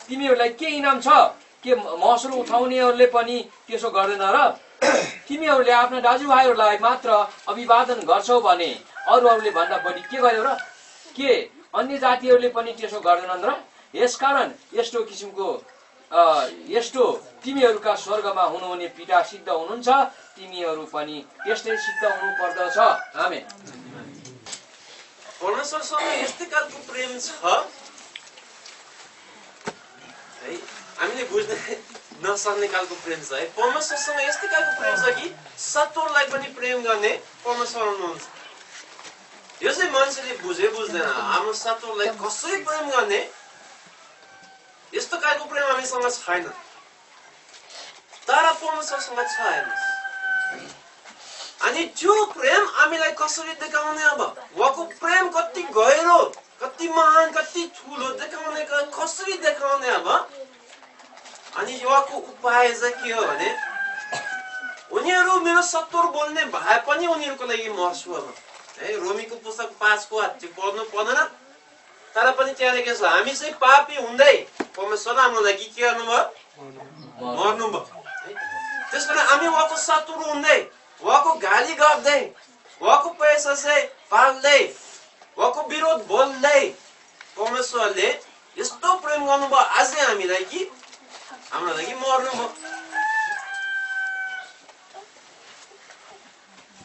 तिमीहरूलाई के इनाम छ के महसुल उठाउनेहरूले पनि त्यसो गर्दैन र तिमीहरूले आफ्ना दाजुभाइहरूलाई मात्र अभिवादन गर्छौ भने अरूहरूले भन्दा बढी के गर्यो र के अन्य जातिहरूले पनि त्यसो गर्दैनन् र यसकारण यस्तो तिमीहरूका स्वर्गमा हुनुहुने पिता सिद्ध हुनुहुन्छ तिमीहरू पनि त्यस्तै सिद्ध हुनु पर्दछ आमेन परमेश्वरसँग यस्तै खालको प्रेम छ है हामीले बुझ्न नसक्ने खालको प्रेम छ है परमेश्वरसँग यस्तै खालको प्रेम छ कि शत्रुलाई पनि प्रेम गर्ने परमेश्वर हुनुहुन्छ यो चाहिँ मान्छेले बुझ्दैन हाम्रो शत्रुलाई कसरी प्रेम गर्ने यस्तो खालको प्रेम हामीसँग छैन तर परमेश्वरसँग छ हेर्नुहोस् अनि त्यो प्रेम हामीलाई कसरी देखाउने अब उहाँको प्रेम कति गहिरो कति महान कति ठुलो देखाउने कसरी देखाउने अब अनि उहाँको उपाय चाहिँ के हो भने उनीहरू मेरो शत्रु बोल्ने भए पनि उनीहरूको लागि मर्छु अब है रोमीको पुस्तक 5 को त्यो पढ्नु पर्दैन तर पनि त्यहाँ लेखेको छ हामी चाहिँ पापी हुँदै परमेश्वर हाम्रो लागि के गर्नुभयो मर्नुभयो त्यसकारण हामी उहाँको शत्रु हुँदै उहाँको गाली गर्दै उहाँको पैसा चाहिँ पाल्दै उहाँको विरोध बोल्दै परमेश्वरले यस्तो प्रेम गर्नुभयो अझै हामीलाई कि हाम्रो लागि मर्नुभयो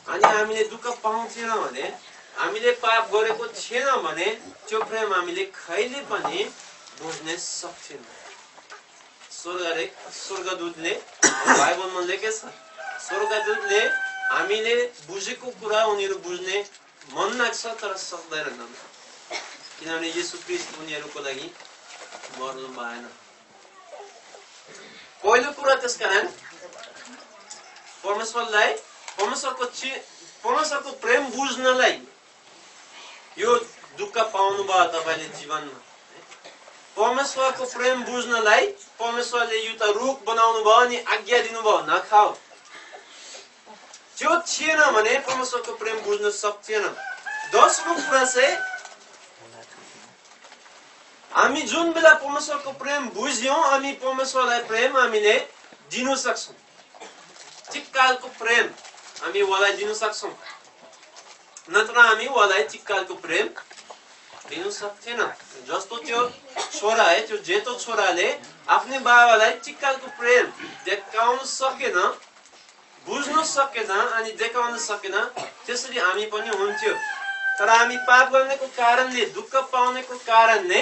अनि हामीले दुःख पाउँथेन भने हामीले पाप गरेको थिएन भने त्यो प्रेम हामीले कहिले पनि बुझ्न सक्थेन स्वर्गदूतले बाइबलमा लेखेको छ स्वर्गदूतले हामीले बुझेको कुरा उनीहरू बुझ्ने मन लाग्छ तर सक्दैनन्, किनभने येशू ख्रीष्ट उनीहरूको लागि मर्नु भएन। पहिलो कुरा त्यसकारण परमेश्वरको प्रेम बुझ्नलाई यो दुःख पाउनु भयो तपाईले जीवनमा। परमेश्वरको प्रेम बुझ्नलाई परमेश्वरले यो त रुख बनाउनु भयो अनि आज्ञा दिनुभयो नखाऊ, त्यो थिएन भने परमेश्वरको प्रेम बुझ्न सक्थेन। दोस्रो कुरा चाहिँ हामी जुन बेला परमेश्वरको प्रेम बुझ्यौं अनि परमेश्वरलाई प्रेम हामीले दिन सक्छौं। चिक्कालको प्रेम हामी उहाँलाई दिन सक्छौं, नत्र हामी उहाँलाई चिक्कालको प्रेम दिन सक्थेन। जस्तो त्यो छोरा है, त्यो जेठो छोराले आफ्नै बाबालाई चिक्कालको प्रेम देखाउन सकेन, बुझ्न सकेन अनि देखाउन सकेन, त्यसरी हामी पनि हुन्थ्यो। तर हामी पाप गर्नेको कारणले, दुःख पाउनेको कारणले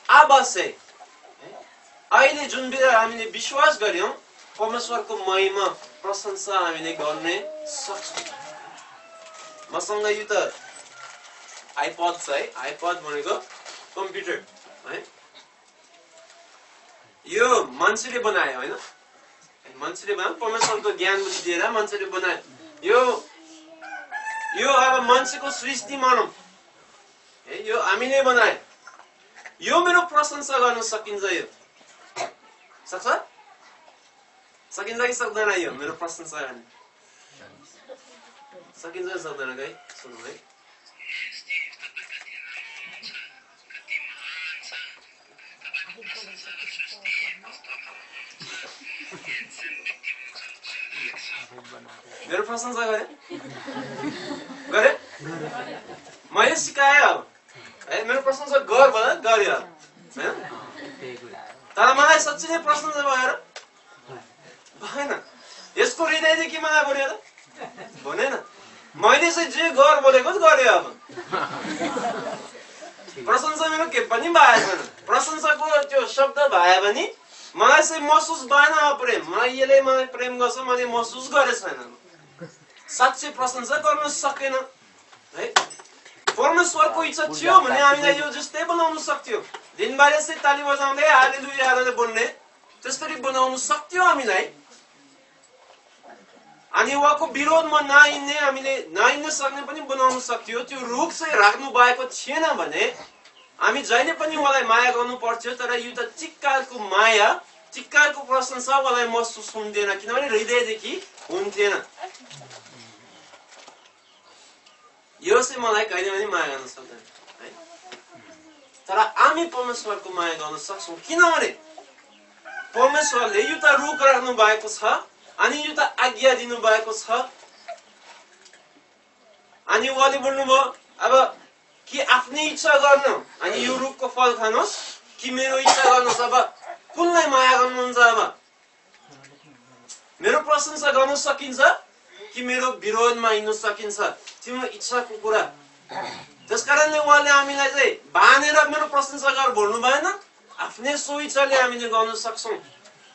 अब चाहिँ अहिले जुन बेला हामीले विश्वास गर्यौं परमेश्वरको महिमा प्रशंसा हामीले गर्ने सक्छौं। मसँग यो त आइपड छ है, आइपड भनेको कम्प्युटर है, यो मान्छेले बनायो होइन, मान्छेले बनायो, परमेश्वरको ज्ञान बुद्धि दिएर मान्छेले बनायो। यो अब मान्छेको सृष्टि मानौं है, यो हामीले बनायो। यो मेरो प्रशंसा गर्न सकिन्छ? यो सक्छ? सकिन्छ कि सक्दैन? यो मेरो प्रशंसा गर्ने सकिन्छ कि सक्दैन? है सुन्नु है, मेरो प्रशंसा गरे मैले सिकाएँ अब है, मेरो प्रशंसा गर्यो हैन, तर मलाई सच्चै नै प्रशंसा भएन। यसको हृदयदेखि मलाई बोल्यो त भनेन, मैले चाहिँ जे बोलेको गर्यो। अब प्रशंसा मेरो के पनि भएन, प्रशंसाको त्यो शब्द भए पनि मलाई चाहिँ महसुस भएन प्रेम। यसले मलाई प्रेम गर्छ मैले महसुस गरे छैन, साँच्चै प्रशंसा गर्न सकेन है। परमेश्वरको इच्छा थियो भने हामीलाई यो जस्तै बनाउन सक्थ्यो, दिनभरि चाहिँ ताली बजाउँदै हालेलुया हालेर बोल्ने, त्यसरी बनाउन सक्थ्यो हामीलाई। अनि उहाँको विरोधमा नहिँड्ने, हामीले नहिँड्न सक्ने पनि बनाउन सक्थ्यो। त्यो रुख चाहिँ राख्नु भएको थिएन भने हामी जहिले पनि उहाँलाई माया गर्नु पर्थ्यो। तर यो त चिक्कालको माया, चिक्कालको प्रशंसा उहाँलाई महसुस हुन्थेन, किनभने हृदयदेखि हुन्थेन। यो चाहिँ मलाई कहिले पनि माया गर्न सक्दैन है, तर हामी परमेश्वरको माया गर्न सक्छौं, किनभने परमेश्वरले यो त रुख राख्नु भएको छ अनि यो त आज्ञा दिनु भएको छ। अनि उहाँले बोल्नुभयो अब कि आफ्नै इच्छा गर्नु अनि यो रुखको फल खानुहोस्, कि मेरो इच्छा गर्नुहोस्। अब कुनलाई माया गर्नुहुन्छ? अब मेरो प्रशंसा गर्न सकिन्छ कि मेरो विरोधमा हिँड्न सकिन्छ? तिम्रो इच्छाको कुरा। त्यसकारणले उहाँले हामीलाई चाहिँ बानेर मेरो प्रशंसा गर बोल्नु भएन, आफ्नै सो इच्छाले हामीले गर्न सक्छौं।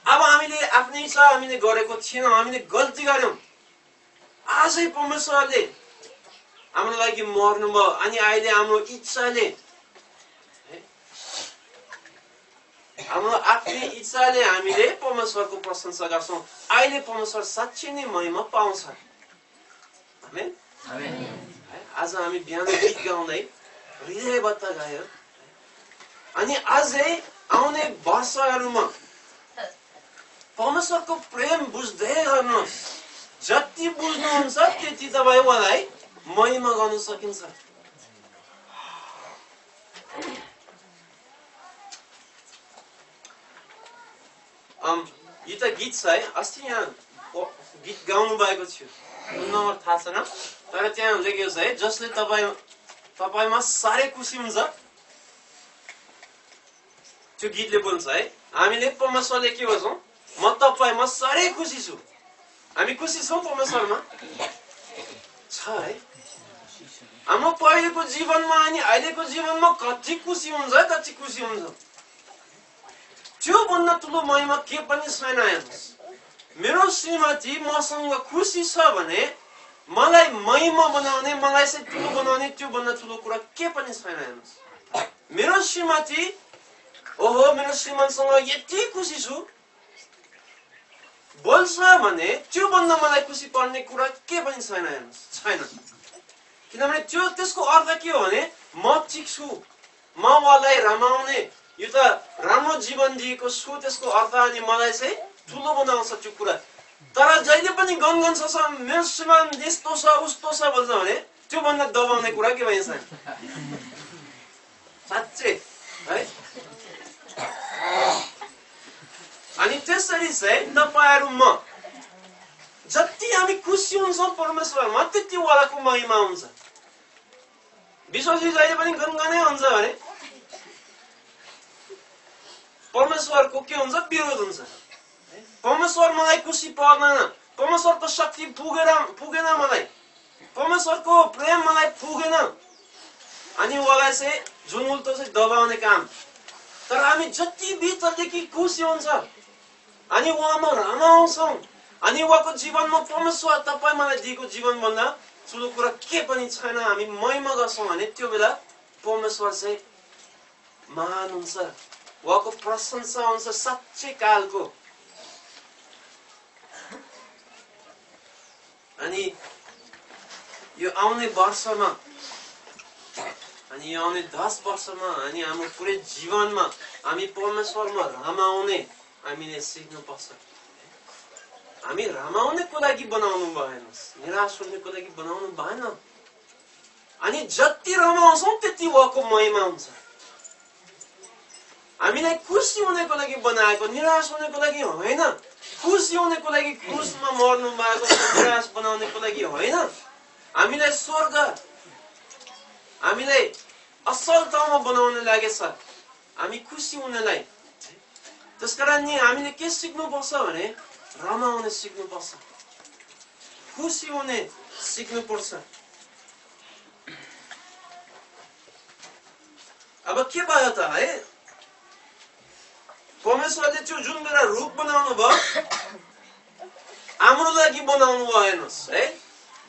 अब हामीले आफ्नै इच्छा हामीले गरेको थिएनौँ, हामीले गल्ती गर्यौं। आजै परमेश्वरले हाम्रो लागि मर्नुभयो अनि अहिले हाम्रो इच्छाले, हाम्रो आफ्नै इच्छाले हामीले परमेश्वरको प्रशंसा गर्छौं। अहिले परमेश्वर साँच्चै नै महिमा पाउँछ। आमेन। आज हामी बिहान गीत गाउँदै हृदयबाट गायो, अनि अझै आउने वर्षहरूमा परमेश्वरको प्रेम बुझ्दै गर्नुहोस्। जति बुझ्नुहुन्छ त्यति तपाईँ उहाँलाई महिमा गर्न सकिन्छ। यो त गीत छ है, अस्ति यहाँ गीत गाउनु भएको थियो, नम्बर थाहा छैन, तर त्यहाँ लेखेको छ है, जसले तपाईमा साह्रै खुसी हुन्छ, त्यो गीतले बोल्छ है। हामीले परमेश्वरले के भन्छौँ? म तपाईमा साह्रै खुसी छु। हामी खुसी छौँ परमेश्वरमा छ है। हाम्रो पहिलेको जीवनमा अनि अहिलेको जीवनमा कति खुसी हुन्छ, कति खुसी हुन्छ। त्यो भन्दा ठुलो महिमा के पनि छैन हेर्नुहोस्। मेरो श्रीमती मसँग खुसी छ भने मलाई महिमा बनाउने, मलाई चाहिँ ठुलो बनाउने, त्यो भन्दा ठुलो कुरा के पनि छैन। हेर्नुहोस्, मेरो श्रीमती, ओहो मेरो श्रीमानसँग यति खुसी छु बोल्छ भने त्यो भन्दा मलाई खुसी पर्ने कुरा के पनि छैन। हेर्नुहोस्, छैन। किनभने त्यो त्यसको अर्थ के हो भने म ठिक छु, म उहाँलाई रमाउने, यो त राम्रो जीवन दिएको छु, त्यसको अर्थ। अनि मलाई चाहिँ ठुलो बनाउँछ त्यो कुरा। तर जहिले पनि गनगन छ मेरो श्रीमान यस्तो छ उस्तो छ भन्छ भने त्यो भन्दा दबाउने कुरा के पनि छैन। साँच्चै है। अनि त्यसरी चाहिँ तपाईहरु म जति हामी खुसी हुन्छौँ परमेश्वरमा त्यति उहाँको महिमा हुन्छ। विश्वासी जहिले पनि गनगनै हुन्छ भने परमेश्वरको के हुन्छ? विरोध हुन्छ। परमेश्वर मलाई खुसी पर्दैन, परमेश्वरको शक्ति पुगेन मलाई, परमेश्वरको प्रेम मलाई पुगेन, अनि उहाँलाई चाहिँ जुन उल्टो चाहिँ दबाउने काम। तर हामी जति भित्रदेखि खुसी हुन्छ अनि उहाँमा रमाउँछौँ अनि उहाँको जीवनमा परमेश्वर तपाईँ मलाई दिएको जीवन भन्दा ठुलो कुरा के पनि छैन, हामी महिमा गर्छौँ भने त्यो बेला परमेश्वर चाहिँ महान हुन्छ, उहाँको प्रशंसा हुन्छ साँच्चै कालको। अनि यो आउने वर्षमा अनि यो आउने 10 वर्षमा अनि हाम्रो पुरै जीवनमा हामी परमेश्वरमा रमाउने हामीले सिक्नुपर्छ। हामी रमाउनेको लागि बनाउनु भएन, निराश हुनेको लागि बनाउनु भएन। अनि जति रमाउँछौँ त्यति उहाँको महिमा हुन्छ। हामीलाई खुसी हुनेको लागि बनाएको, निराश हुनेको लागि होइन। खुसी हुनेको लागि क्रुसमा मर्नु भएको, निराश बनाउनेको लागि होइन। हामीलाई स्वर्ग, हामीलाई असल ठाउँमा बनाउन लागेछ, हामी खुसी हुनलाई। त्यसकारण नि हामीले के सिक्नुपर्छ भने रमाउने सिक्नुपर्छ, खुसी हुने सिक्नुपर्छ। अब के भयो त है? परमेश्वरले त्यो जुन बेला रूप बनाउनु भयो हाम्रो लागि बनाउनु भएन है।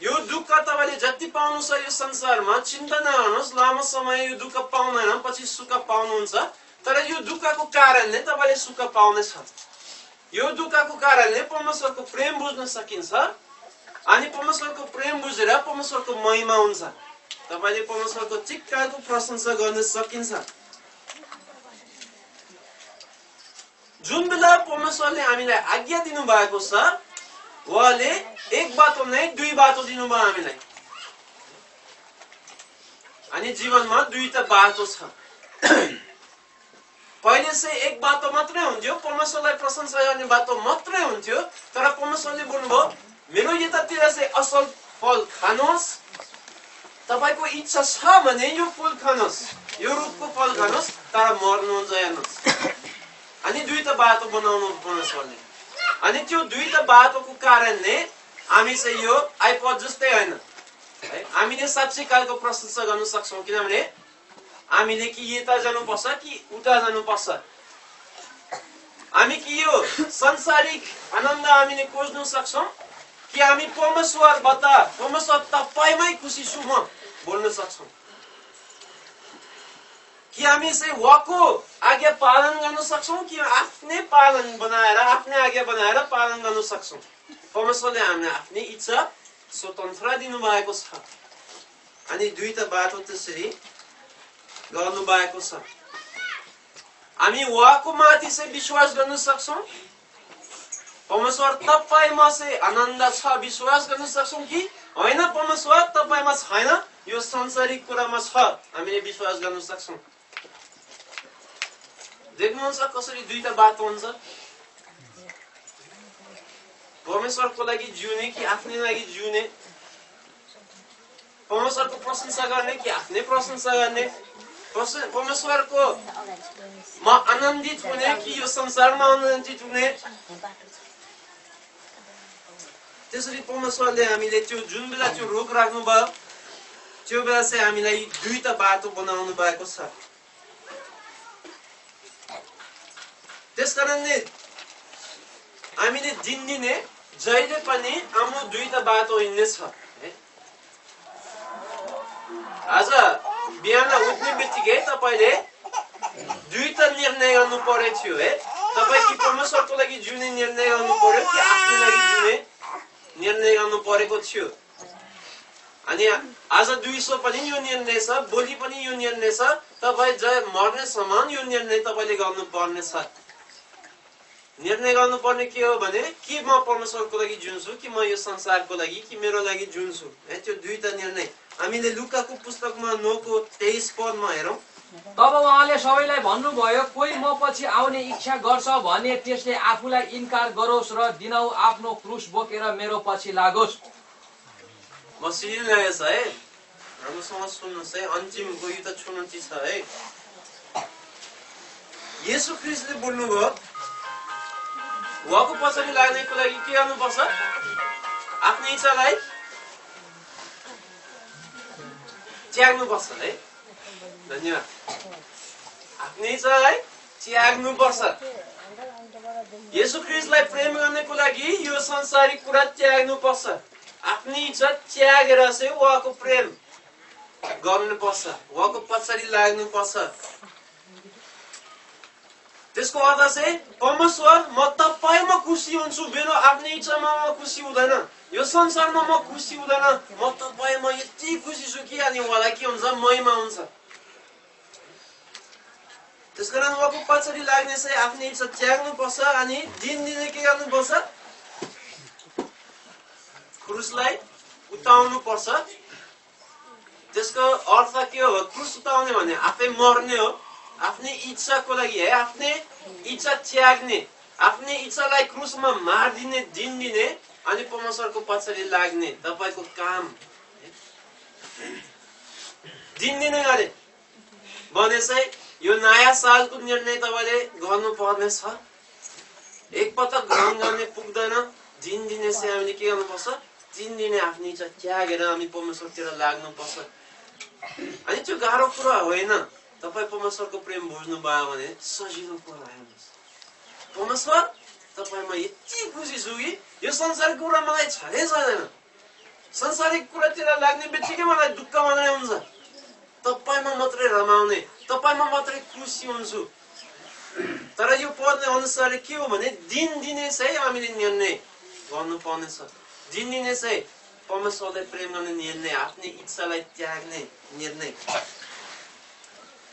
यो दुःख तपाईले जति पाउनु छ यो संसारमा चिन्ता नगर्नुहोस्, लामो समय यो दुःख पाउदैन, पछि सुख पाउनुहुन्छ। तर यो दुःखको कारणले तपाईले सुख पाउनेछ। यो दुःखको कारणले परमेश्वरको प्रेम बुझ्न सकिन्छ अनि परमेश्वरको प्रेम बुझेर परमेश्वरको महिमा हुन्छ। तपाईले परमेश्वरको चिक्कारको प्रशंसा गर्न सकिन्छ। जुन बेला परमेश्वरले हामीलाई आज्ञा दिनु भएको छ उहाँले एक बाटो नै दुई बाटो दिनुभयो हामीलाई। अनि जीवनमा दुईटा बाटो छ। पहिले चाहिँ एक बाटो मात्रै हुन्थ्यो, परमेश्वरलाई प्रशंसा गर्ने बाटो मात्रै हुन्थ्यो। तर परमेश्वरले भन्नुभयो मेरो यतातिर चाहिँ असल फल खानुहोस्, तपाईको इच्छा छ भने यो फल खानुहोस्, यो रुखको फल खानुहोस्, तर मर्नुहुन्छ हेर्नुहोस्। अनि दुईटा बाटो बनाउनु परमेश्वरले। अनि त्यो दुईटा बाटोको कारणले हामी चाहिँ यो आइपड जस्तै होइन है, हामीले साँच्चै कालको प्रशंसा गर्न सक्छौँ। किनभने हामीले कि यता जानुपर्छ कि उता जानुपर्छ, हामी कि यो संसारिक आनन्द हामीले खोज्न सक्छौँ कि हामी परमेश्वरबाट परमेश्वर तपाईमै खुसी छु म बोल्न सक्छौँ, कि हामी चाहिँ उहाँको आज्ञा पालन गर्न सक्छौँ कि आफ्नै पालन बनाएर आफ्नै आज्ञा बनाएर पालन गर्न सक्छौँ। परमेश्वरले हामीलाई आफ्नै इच्छा स्वतन्त्र दिनुभएको छ। अनि दुईटा बाटो त्यसरी गर्नु भएको छ। हामी उहाँको माथि चाहिँ विश्वास गर्न सक्छौँ, परमेश्वर तपाईमा चाहिँ आनन्द छ विश्वास गर्न सक्छौँ कि होइन परमेश्वर तपाईमा छैन, यो संसारिक कुरामा छ हामीले विश्वास गर्न सक्छौँ। देख्नुहुन्छ कसरी दुईटा बाटो हुन्छ? परमेश्वरको लागि जिउने कि आफ्नै लागि जिउने, परमेश्वरको प्रशंसा गर्ने कि आफ्नै प्रशंसा गर्ने, परमेश्वरको म आनन्दित हुने कि यो संसारमा आनन्दित हुने। त्यसरी परमेश्वरले हामीले त्यो जुन बेला त्यो रोग राख्नुभयो त्यो बेला चाहिँ हामीलाई दुईटा बाटो बनाउनु भएको छ। त्यसकारणले हामीले दिनदिनै जहिले पनि हाम्रो दुईटा बाटो हिँड्नेछ है। आज बिहान उठ्ने बित्तिकै तपाईले दुईटा निर्णय गर्नु परेको थियो है। तपाई कि परमेश्वरको लागि जिउने निर्णय गर्नु पर्यो कि आफ्नो लागि जिउने निर्णय गर्नु परेको थियो। अनि आज दुईसो पनि यो निर्णय छ, भोलि पनि यो निर्णय छ। तपाई जय मर्नेसम्म यो निर्णय तपाईले गर्नु पर्ने छ। निर्णय गर्नुपर्ने के हो भने कि म परमेश्वरको लागि जिउँछु कि म यो संसारको लागि कि मेरो लागि जिउँछु है। त्यो दुईटा निर्णय हामीले लुकाको पुस्तकमा 9को 23 पदमा हेरौँ। तब उहाँले सबैलाई भन्नुभयो, कोही म पछि आउने इच्छा गर्छ भने त्यसले आफूलाई इन्कार गरोस् र दिनौ आफ्नो क्रुस बोकेर मेरो पछि लागोस्। मसिन लागेछ है। राम्रोसँग सुन्नुहोस् है, अन्तिमको यो त चुनौती छ है। येशू ख्रीष्टले बोल्नुभयो, उहाँको पछाडि लाग्नेको लागि के गर्नुपर्छ? आफ्नो इच्छालाई त्याग्नुपर्छ है। धन्यवाद। आफ्नो इच्छालाई त्याग्नुपर्छ। येशू ख्रीष्टलाई प्रेम गर्नको लागि यो संसारिक कुरा त्याग्नुपर्छ। आफ्नो इच्छा त्यागेर चाहिँ उहाँको प्रेम गर्नुपर्छ, उहाँको पछाडि लाग्नुपर्छ। त्यसको अर्थ चाहिँ परमेश्वर म तपाईमा खुसी हुन्छु, मेरो आफ्नो इच्छामा म खुसी हुँदैन, यो संसारमा म खुसी हुँदैन, म तपाईमा यति खुसी छु कि अनि उहाँलाई के हुन्छ? महिमा हुन्छ। त्यसकारण उहाँको पछाडि लाग्ने चाहिँ आफ्नो इच्छा त्याग्नुपर्छ अनि दिनदिनै के गर्नुपर्छ? क्रुसलाई उताउनु पर्छ। त्यसको अर्थ के हो? क्रुस उताउने भने आफै मर्ने हो, आफ्नै इच्छाको लागि है, आफ्नै इच्छा त्याग्ने, आफ्नै इच्छालाई क्रुसमा मारिदिने, दिनदिनै अनि परमेश्वरको पछाडि लाग्ने तपाईको काम। दिनदिनै गरे भने चाहिँ यो नयाँ सालको निर्णय तपाईले गर्नुपर्ने छ। एकपटक ग्रहण गर्ने पुग्दैन। दिनदिनै चाहिँ हामीले के गर्नुपर्छ? दिनदिनै आफ्नो इच्छा त्यागेर हामी परमेश्वरतिर लाग्नुपर्छ। अनि त्यो गाह्रो कुरा होइन। तपाई परमेश्वरको प्रेम बुझ्नु भयो भने सजिलो कुरा हेर्नुहोस्। परमेश्वर तपाईमा यति खुसी छु कि यो संसारिक कुरा मलाई छँदै छैन। संसारिक कुरातिर लाग्ने बित्तिकै मलाई दुःख मात्रै हुन्छ। तपाईमा मात्रै रमाउने, तपाईमा मात्रै खुसी हुन्छु। तर यो पदले अनुसार के हो भने दिनदिनै चाहिँ हामीले निर्णय गर्नुपर्ने छ। दिनदिनै चाहिँ परमेश्वरलाई प्रेम गर्ने निर्णय, आफ्नै इच्छालाई त्याग्ने निर्णय।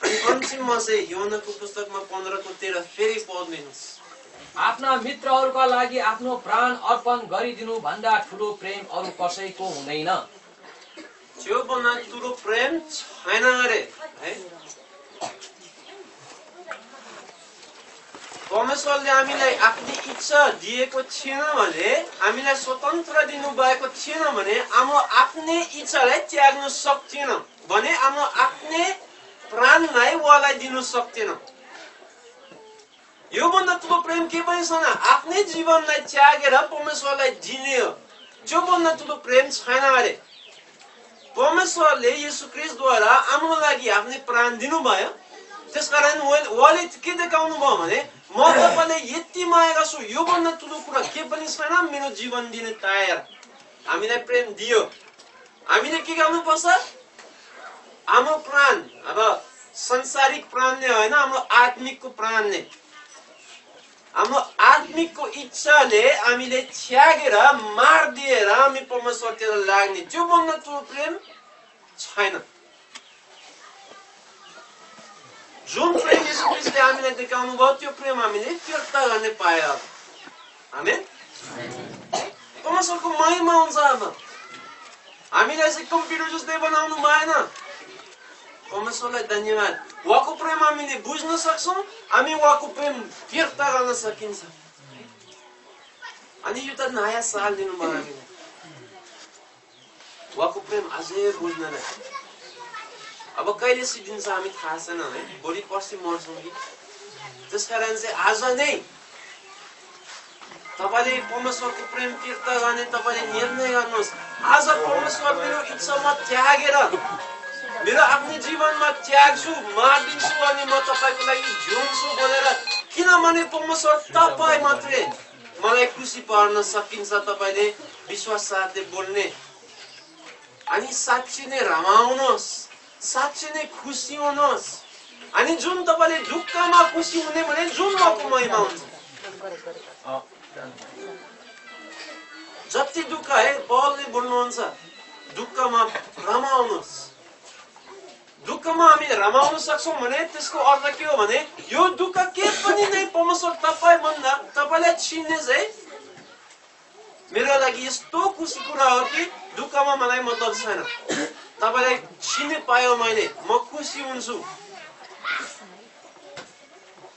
अन्तिममा चाहिँ योनाको पुस्तकमा 15को 13 फेरि पद लिनुहोस्। आफ्ना मित्रहरूका लागि आफ्नो प्राण अर्पण गरिदिनु भन्दा ठुलो प्रेम अरू कसैको हुँदैन। त्यो भन्दा ठुलो प्रेम छैन अरे है। परमेश्वरले हामीलाई आफ्नै इच्छा दिएको थिएन भने, हामीलाई स्वतन्त्र दिनु भएको थिएन भने हाम्रो आफ्नै इच्छालाई त्याग्न सक्थेन भने हाम्रो आफ्नै प्राणलाई उहाँलाई दिनु सक्थेन। यो भन्दा ठुलो प्रेम के पनि छैन। आफ्नै जीवनलाई त्यागेर परमेश्वरलाई दिने हो। त्यो भन्दा ठुलो प्रेम छैन अरे। परमेश्वरले येशू ख्रीष्टद्वारा हाम्रो लागि आफ्नै प्राण दिनुभयो। त्यसकारण उहाँले के देखाउनु भयो भने म तपाईलाई यति माया गर्छु, यो भन्दा ठुलो कुरा के पनि छैन, मेरो जीवन दिने तयार। हामीलाई प्रेम दियो। हामीले के गर्नुपर्छ? हाम्रो प्राण, अब संसारिक प्राणले होइन, हाम्रो आत्मिकको प्राणले, हाम्रो आत्मिकको इच्छाले हामीले त्यागेर मारिदिएर हामी परमेश्वरतिर लाग्ने, त्यो भन्दा ठुलो प्रेम छैन। जुन प्रेम येशू ख्रीष्टले हामीलाई देखाउनु भयो त्यो प्रेम हामीले फिर्ता गर्ने पायो। आमेन। परमेश्वरको महिमा हुन्छ। अब हामीलाई चाहिँ कम्प्युटर जस्तै बनाउनु भएन। परमेश्वरलाई धन्यवाद। उहाँको प्रेम हामीले बुझ्न सक्छौँ, हामी उहाँको प्रेम फिर्ता गर्न सकिन्छ। अनि यो त नयाँ साल दिनुभयो हामीलाई उहाँको प्रेम अझै बुझ्नलाई। अब कहिले सिद्धिन्छ हामी थाहा छैन है, भोलि पर्सि मर्छौँ कि। त्यसकारण चाहिँ आज नै तपाईले परमेश्वरको प्रेम फिर्ता गर्ने तपाईले निर्णय गर्नुहोस्। आज परमेश्वर मेरो इच्छामा त्यागेर मेरो आफ्नो जीवनमा त्याग्छु, मारिदिन्छु अनि म तपाईको लागि जिउँछु भनेर, किनभने परमेश्वर तपाई मात्रै मलाई खुसी पार्न सकिन्छ तपाईले विश्वास साथले बोल्ने अनि साच्चै नै रमाउनुहोस् साच्चै नै खुसी हुनुहोस् अनि जुन तपाईले दुःखमा खुसी हुने भने जुन मको महिमा हुन्छ जति दुःख है पौलले बोल्नुहुन्छ दुःखमा रमाउनुहोस् दुःखमा हामी रमाउन सक्छौं भने त्यसको अर्थ के हो भने यो दुःख के पनि नै परमेश्वर तपाईभन्दा तपाईलाई चिन्नेछ है मेरो लागि यस्तो खुसी कुरा हो कि दुःखमा मलाई मतलब छैन तपाईलाई चिन्ने पायो मैले म खुसी हुन्छु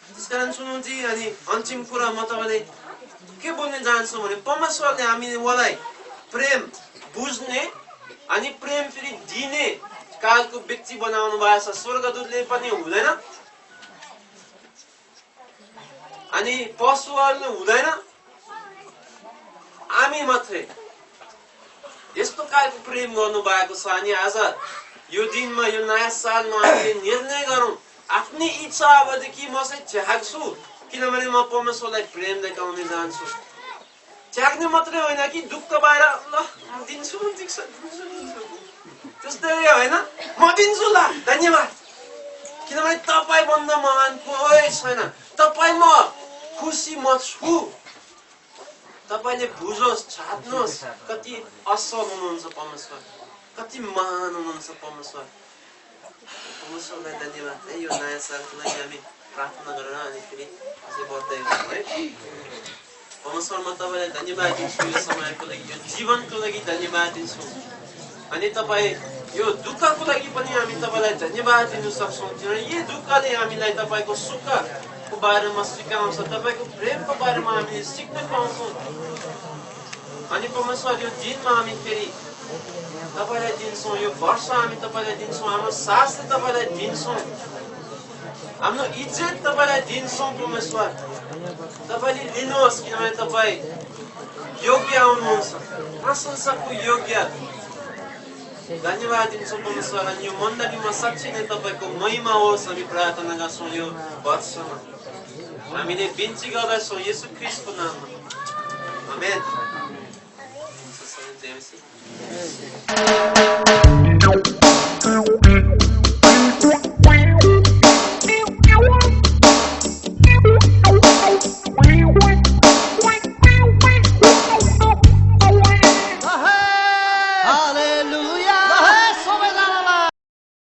त्यसकारण सुन्नुहुन्छ अनि अन्तिम कुरा म तपाईलाई के बोल्न चाहन्छु भने परमेश्वरले हामीलाई प्रेम बुझ्ने अनि प्रेम फेरि दिने कालको व्यक्ति बनाउनु भएको छ स्वर्गदूतले पनि हुँदैन अनि पशुहरूले हुँदैन हामी मात्रै यस्तो कालको प्रेम गर्नु भएको छ अनि आज यो दिनमा यो नयाँ सालमा हामीले निर्णय गरौँ आफ्नै इच्छा अबदेखि म चाहिँ त्याग्छु किनभने म परमेश्वरलाई प्रेम देखाउन चाहन्छु त्याग्ने मात्रै होइन कि दुःख बाहिर ल दिन्छु त्यस्तै होइन म दिन्छु ल धन्यवाद किनभने तपाईभन्दा महान कोही छैन तपाई म खुसी म छु तपाईले बुझोस् छाट्नुहोस् कति असल हुनुहुन्छ परमेश्वर कति महान हुनुहुन्छ परमेश्वरलाई धन्यवाद है यो नयाँ सालको लागि हामी प्रार्थना गरेर अनि फेरि अझै बढ्दै गयौँ है परमेश्वर म तपाईलाई धन्यवाद दिन्छु यो समयको लागि यो जीवनको लागि धन्यवाद दिन्छु अनि तपाई यो दुःखको लागि पनि हामी तपाईलाई धन्यवाद दिन सक्छौं किनभने यो दुःखले हामीलाई तपाईको सुखको बारेमा सिकाउँछ तपाईको प्रेमको बारेमा हामीले सिक्न पाउँछौं अनि परमेश्वर यो दिनमा हामी फेरि तपाईलाई दिन्छौं यो वर्ष हामी तपाईलाई दिन्छौं हाम्रो सासले तपाईलाई दिन्छौं हाम्रो इज्जत तपाईलाई दिन्छौं परमेश्वर तपाईले लिनुहोस् किनभने तपाई योग्य हुनुहुन्छ प्रशंसाको योग्य धन्यवाद दिन्छौं परमेश्वर अनि यो मण्डलीमा साच्चै नै तपाईको महिमा होस् हामी प्रार्थना गर्छौं यो वर्षमा हामीले बिन्ती गर्दछौं येशू ख्रीष्टको नाममा आमेन